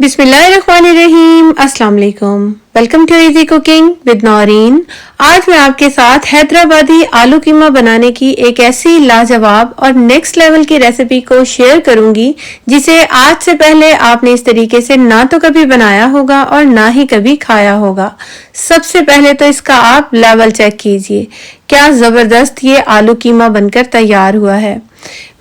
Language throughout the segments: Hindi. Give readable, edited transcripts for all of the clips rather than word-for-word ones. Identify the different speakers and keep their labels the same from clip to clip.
Speaker 1: बिस्मिल्लाहिर्रहमानिर्रहीम। अस्सलाम वालेकुम। Welcome to easy cooking with Naureen. आज मैं आपके साथ हैदराबादी आलू कीमा बनाने की एक ऐसी लाजवाब और नेक्स्ट लेवल की रेसिपी को शेयर करूंगी जिसे आज से पहले आपने इस तरीके से ना तो कभी बनाया होगा और ना ही कभी खाया होगा। सबसे पहले तो इसका आप लेवल चेक कीजिए, क्या जबरदस्त ये आलू कीमा बनकर तैयार हुआ है।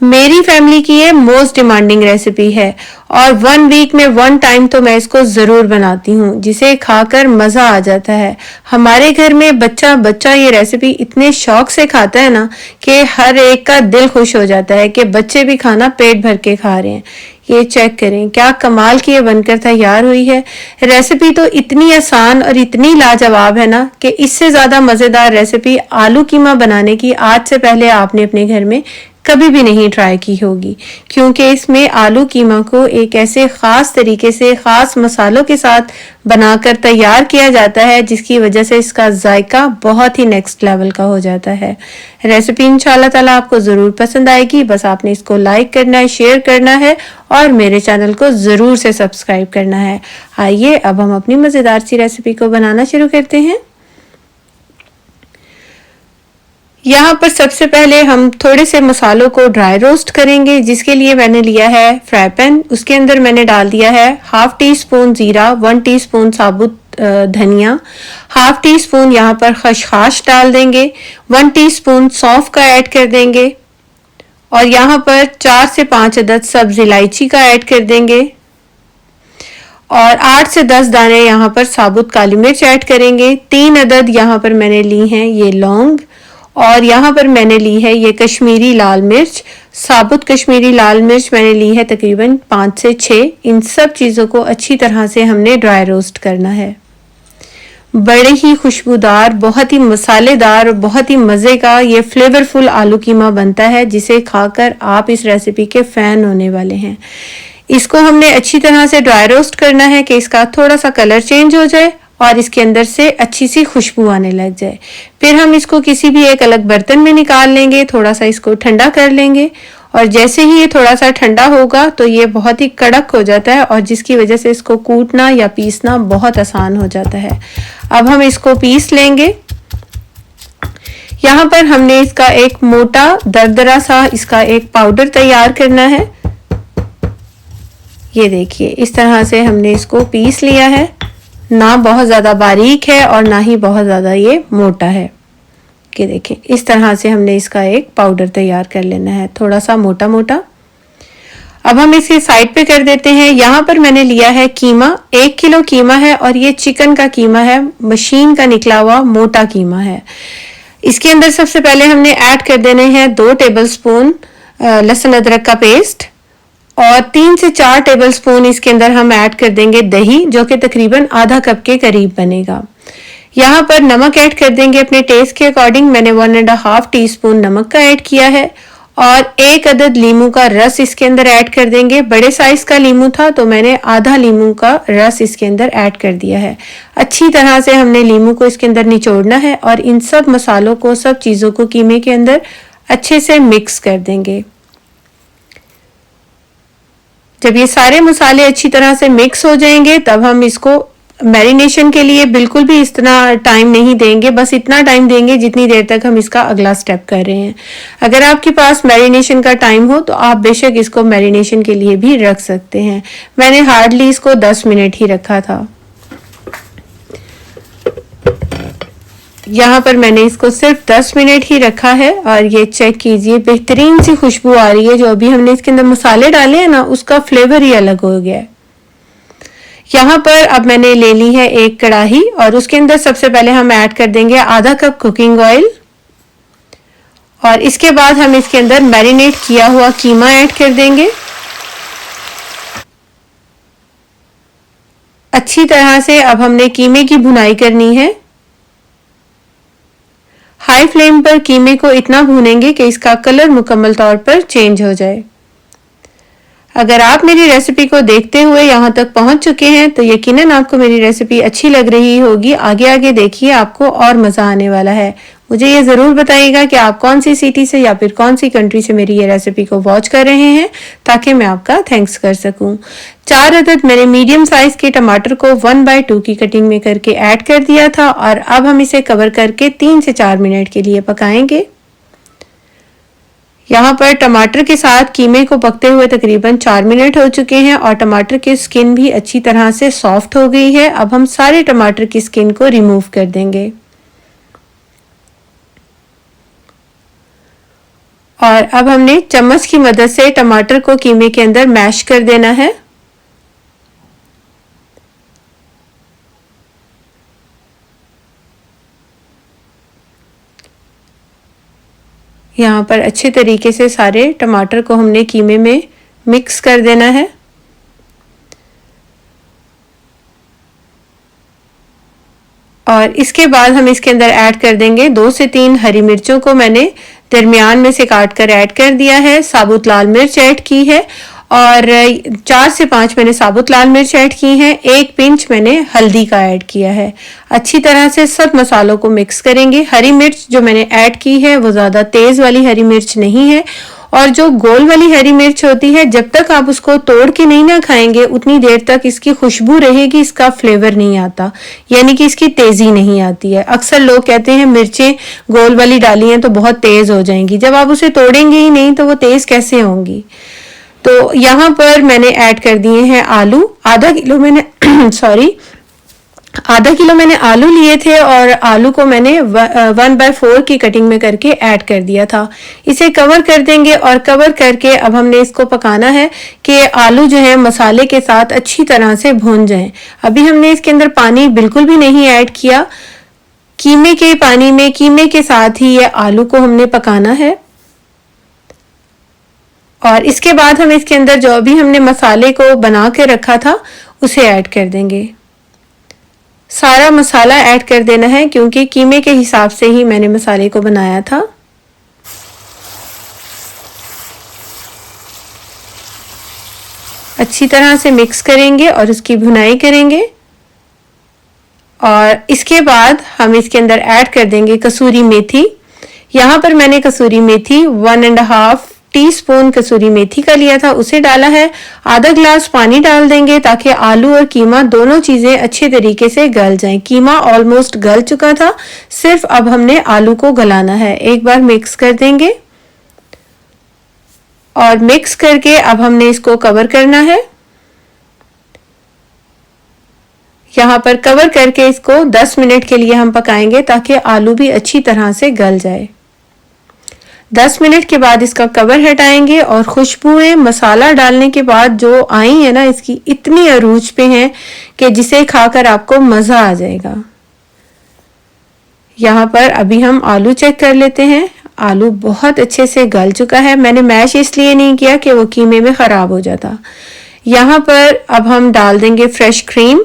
Speaker 1: मेरी फैमिली की ये मोस्ट डिमांडिंग रेसिपी है और 1 वीक में 1 टाइम तो मैं इसको जरूर बनाती हूँ, जिसे खाकर मजा आ जाता है। हमारे घर में बच्चा बच्चा ये रेसिपी इतने शौक से खाता है ना कि हर एक का दिल खुश हो जाता है कि बच्चे भी खाना पेट भर के खा रहे हैं। ये चेक करें क्या कमाल की ये बनकर तैयार हुई है। रेसिपी तो इतनी आसान और इतनी लाजवाब है ना कि इससे ज्यादा मजेदार रेसिपी आलू कीमा बनाने की आज से पहले आपने अपने घर में कभी भी नहीं ट्राई की होगी, क्योंकि इसमें आलू कीमा को एक ऐसे खास तरीके से खास मसालों के साथ बनाकर तैयार किया जाता है जिसकी वजह से इसका जायका बहुत ही नेक्स्ट लेवल का हो जाता है। रेसिपी इंशाल्लाह ताला आपको जरूर पसंद आएगी। बस आपने इसको लाइक करना है, शेयर करना है और मेरे चैनल को जरूर से सब्सक्राइब करना है। आइए अब हम अपनी मजेदार सी रेसिपी को बनाना शुरू करते हैं। यहाँ पर सबसे पहले हम थोड़े से मसालों को ड्राई रोस्ट करेंगे, जिसके लिए मैंने लिया है फ्राई पैन। उसके अंदर मैंने डाल दिया है 1/2 टीस्पून जीरा, 1 टीस्पून साबुत धनिया, 1/2 टीस्पून यहाँ पर खसखस डाल देंगे, 1 टीस्पून सौंफ का ऐड कर देंगे और यहाँ पर 4 से 5 अदद सब्ज इलायची का ऐड कर देंगे और 8 से 10 दाने यहाँ पर साबुत काली मिर्च ऐड करेंगे। 3 अदद यहाँ पर मैंने ली हैं ये लौंग और यहाँ पर मैंने ली है ये कश्मीरी लाल मिर्च। साबुत कश्मीरी लाल मिर्च मैंने ली है तकरीबन 5 से 6। इन सब चीज़ों को अच्छी तरह से हमने ड्राई रोस्ट करना है। बड़े ही खुशबूदार, बहुत ही मसालेदार, बहुत ही मज़े का ये फ्लेवरफुल आलू कीमा बनता है जिसे खाकर आप इस रेसिपी के फ़ैन होने वाले हैं। इसको हमने अच्छी तरह से ड्राई रोस्ट करना है कि इसका थोड़ा सा कलर चेंज हो जाए और इसके अंदर से अच्छी सी खुशबू आने लग जाए। फिर हम इसको किसी भी एक अलग बर्तन में निकाल लेंगे, थोड़ा सा इसको ठंडा कर लेंगे और जैसे ही ये थोड़ा सा ठंडा होगा तो ये बहुत ही कड़क हो जाता है और जिसकी वजह से इसको कूटना या पीसना बहुत आसान हो जाता है। अब हम इसको पीस लेंगे। यहाँ पर हमने इसका एक मोटा दरदरा सा इसका एक पाउडर तैयार करना है। ये देखिए इस तरह से हमने इसको पीस लिया है। ना बहुत ज़्यादा बारीक है और ना ही बहुत ज़्यादा ये मोटा है। कि देखें इस तरह से हमने इसका एक पाउडर तैयार कर लेना है, थोड़ा सा मोटा मोटा। अब हम इसे साइड पे कर देते हैं। यहाँ पर मैंने लिया है कीमा, 1 किलो कीमा है और ये चिकन का कीमा है, मशीन का निकला हुआ मोटा कीमा है। इसके अंदर सबसे पहले हमने ऐड कर देने हैं 2 टेबलस्पून लहसुन अदरक का पेस्ट और 3 से 4 टेबलस्पून इसके अंदर हम ऐड कर देंगे दही, जो कि तकरीबन आधा कप के करीब बनेगा। यहाँ पर नमक ऐड कर देंगे अपने टेस्ट के अकॉर्डिंग। मैंने 1.5 टीस्पून नमक का ऐड किया है और 1 अदद लीमू का रस इसके अंदर ऐड कर देंगे। बड़े साइज का लीमू था तो मैंने आधा लीमू का रस इसके अंदर ऐड कर दिया है। अच्छी तरह से हमने लीमू को इसके अंदर निचोड़ना है और इन सब मसालों को, सब चीज़ों को कीमे के अंदर अच्छे से मिक्स कर देंगे। जब ये सारे मसाले अच्छी तरह से मिक्स हो जाएंगे तब हम इसको मैरिनेशन के लिए बिल्कुल भी इतना टाइम नहीं देंगे, बस इतना टाइम देंगे जितनी देर तक हम इसका अगला स्टेप कर रहे हैं। अगर आपके पास मैरिनेशन का टाइम हो तो आप बेशक इसको मैरिनेशन के लिए भी रख सकते हैं। मैंने हार्डली इसको 10 मिनट ही रखा था। यहाँ पर मैंने इसको सिर्फ 10 मिनट ही रखा है और ये चेक कीजिए बेहतरीन सी खुशबू आ रही है। जो अभी हमने इसके अंदर मसाले डाले हैं ना, उसका फ्लेवर ही अलग हो गया है। यहाँ पर अब मैंने ले ली है एक कढ़ाई और उसके अंदर सबसे पहले हम ऐड कर देंगे आधा कप कुकिंग ऑयल और इसके बाद हम इसके अंदर मैरिनेट किया हुआ कीमा ऐड कर देंगे। अच्छी तरह से अब हमने कीमे की भुनाई करनी है। हाई फ्लेम पर कीमे को इतना भूनेंगे कि इसका कलर मुकम्मल तौर पर चेंज हो जाए। अगर आप मेरी रेसिपी को देखते हुए यहाँ तक पहुंच चुके हैं तो यकीनन आपको मेरी रेसिपी अच्छी लग रही होगी। आगे आगे देखिए, आपको और मज़ा आने वाला है। मुझे ये ज़रूर बताइएगा कि आप कौन सी सिटी से या फिर कौन सी कंट्री से मेरी ये रेसिपी को वॉच कर रहे हैं, ताकि मैं आपका थैंक्स कर सकूं। 4 अदद मैंने मीडियम साइज के टमाटर को 1/2 की कटिंग में करके ऐड कर दिया था और अब हम इसे कवर करके 3 से 4 मिनट के लिए पकाएंगे। यहाँ पर टमाटर के साथ कीमे को पकते हुए तकरीबन 4 मिनट हो चुके हैं और टमाटर की स्किन भी अच्छी तरह से सॉफ्ट हो गई है। अब हम सारे टमाटर की स्किन को रिमूव कर देंगे और अब हमने चम्मच की मदद से टमाटर को कीमे के अंदर मैश कर देना है। यहाँ पर अच्छे तरीके से सारे टमाटर को हमने कीमे में मिक्स कर देना है। और इसके बाद हम इसके अंदर ऐड कर देंगे 2 से 3 हरी मिर्चों को मैंने दरमियान में से काट कर ऐड कर दिया है। साबुत लाल मिर्च ऐड की है और 4 से 5 मैंने साबुत लाल मिर्च ऐड की है। 1 पिंच मैंने हल्दी का ऐड किया है। अच्छी तरह से सब मसालों को मिक्स करेंगे। हरी मिर्च जो मैंने ऐड की है वो ज़्यादा तेज़ वाली हरी मिर्च नहीं है और जो गोल वाली हरी मिर्च होती है, जब तक आप उसको तोड़ के नहीं ना खाएंगे उतनी देर तक इसकी खुशबू रहेगी, इसका फ्लेवर नहीं आता, यानी कि इसकी तेजी नहीं आती है। अक्सर लोग कहते हैं मिर्चें गोल वाली डाली हैं तो बहुत तेज हो जाएंगी, जब आप उसे तोड़ेंगे ही नहीं तो वो तेज कैसे होंगी। तो यहाँ पर मैंने ऐड कर दिए हैं आलू। आधा किलो मैंने आलू लिए थे और आलू को मैंने 1/4 की कटिंग में करके ऐड कर दिया था। इसे कवर कर देंगे और कवर करके अब हमने इसको पकाना है कि आलू जो है मसाले के साथ अच्छी तरह से भून जाएं। अभी हमने इसके अंदर पानी बिल्कुल भी नहीं ऐड किया। कीमे के पानी में कीमे के साथ ही ये आलू को हमने पकाना है और इसके बाद हम इसके अंदर जो भी हमने मसाले को बना के रखा था उसे ऐड कर देंगे। सारा मसाला ऐड कर देना है क्योंकि कीमे के हिसाब से ही मैंने मसाले को बनाया था। अच्छी तरह से मिक्स करेंगे और उसकी भुनाई करेंगे और इसके बाद हम इसके अंदर ऐड कर देंगे कसूरी मेथी। यहाँ पर मैंने कसूरी मेथी 1.5 टीस्पून कसूरी मेथी का लिया था, उसे डाला है। आधा ग्लास पानी डाल देंगे ताकि आलू और कीमा दोनों चीजें अच्छे तरीके से गल जाएं। कीमा ऑलमोस्ट गल चुका था, सिर्फ अब हमने आलू को गलाना है। एक बार मिक्स कर देंगे और मिक्स करके अब हमने इसको कवर करना है। यहाँ पर कवर करके इसको 10 मिनट के लिए हम पकाएंगे ताकि आलू भी अच्छी तरह से गल जाए। 10 मिनट के बाद इसका कवर हटाएंगे और खुशबुएं मसाला डालने के बाद जो आई है ना, इसकी इतनी अरूज पे हैं कि जिसे खाकर आपको मज़ा आ जाएगा। यहाँ पर अभी हम आलू चेक कर लेते हैं। आलू बहुत अच्छे से गल चुका है। मैंने मैश इसलिए नहीं किया कि वो कीमे में ख़राब हो जाता। यहाँ पर अब हम डाल देंगे फ्रेश क्रीम।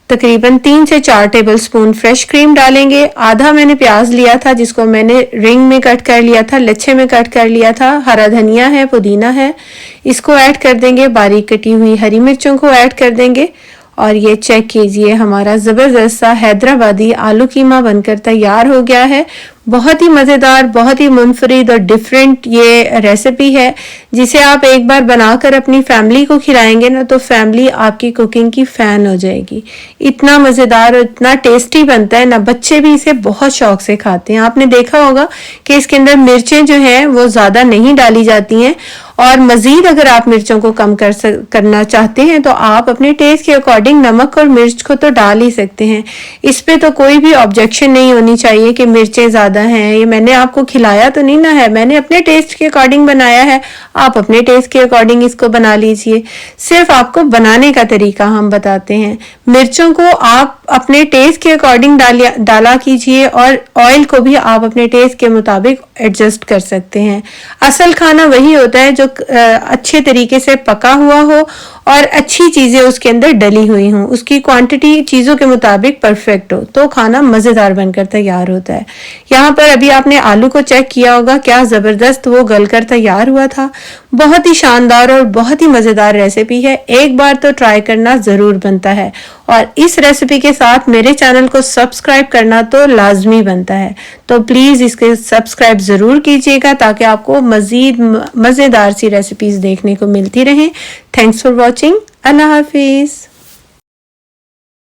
Speaker 1: तकरीबन 3 से 4 टेबलस्पून फ्रेश क्रीम डालेंगे। आधा मैंने प्याज लिया था जिसको मैंने रिंग में कट कर लिया था, लच्छे में कट कर लिया था। हरा धनिया है, पुदीना है, इसको ऐड कर देंगे। बारीक कटी हुई हरी मिर्चों को ऐड कर देंगे और ये चेक कीजिए, हमारा ज़बरदस्त सा हैदराबादी आलू कीमा बनकर तैयार हो गया है। बहुत ही मज़ेदार, बहुत ही मुनफरिद और डिफरेंट ये रेसिपी है जिसे आप एक बार बनाकर अपनी फैमिली को खिलाएंगे ना तो फैमिली आपकी कुकिंग की फ़ैन हो जाएगी। इतना मज़ेदार और इतना टेस्टी बनता है ना, बच्चे भी इसे बहुत शौक से खाते हैं। आपने देखा होगा कि इसके अंदर मिर्चें जो हैं वो ज़्यादा नहीं डाली जाती हैं और मज़ीद अगर आप मिर्चों को कम करना चाहते हैं तो आप अपने टेस्ट के अकॉर्डिंग नमक और मिर्च को तो डाल ही सकते हैं। इस पे तो कोई भी ऑब्जेक्शन नहीं होनी चाहिए कि मिर्चें ज़्यादा हैं। ये मैंने आपको खिलाया तो नहीं ना है, मैंने अपने टेस्ट के अकॉर्डिंग बनाया है। आप अपने टेस्ट के अकॉर्डिंग इसको बना लीजिए। सिर्फ आपको बनाने का तरीका हम बताते हैं। मिर्चों को आप अपने टेस्ट के अकॉर्डिंग डाला कीजिए और ऑयल को भी आप अपने टेस्ट के मुताबिक एडजस्ट कर सकते हैं। असल खाना वही होता है जो अच्छे तरीके से पका हुआ हो और अच्छी चीज़ें उसके अंदर डली हुई हों, उसकी क्वांटिटी चीज़ों के मुताबिक परफेक्ट हो तो खाना मज़ेदार बनकर तैयार होता है। यहाँ पर अभी आपने आलू को चेक किया होगा, क्या ज़बरदस्त वो गलकर तैयार हुआ था। बहुत ही शानदार और बहुत ही मज़ेदार रेसिपी है, एक बार तो ट्राई करना ज़रूर बनता है। और इस रेसिपी के साथ मेरे चैनल को सब्सक्राइब करना तो लाजमी बनता है, तो प्लीज़ इसके सब्सक्राइब ज़रूर कीजिएगा ताकि आपको मज़ीद मज़ेदार सी रेसिपीज़ देखने को मिलती रहें। Thanks for watching. अल्लाह हाफिज़।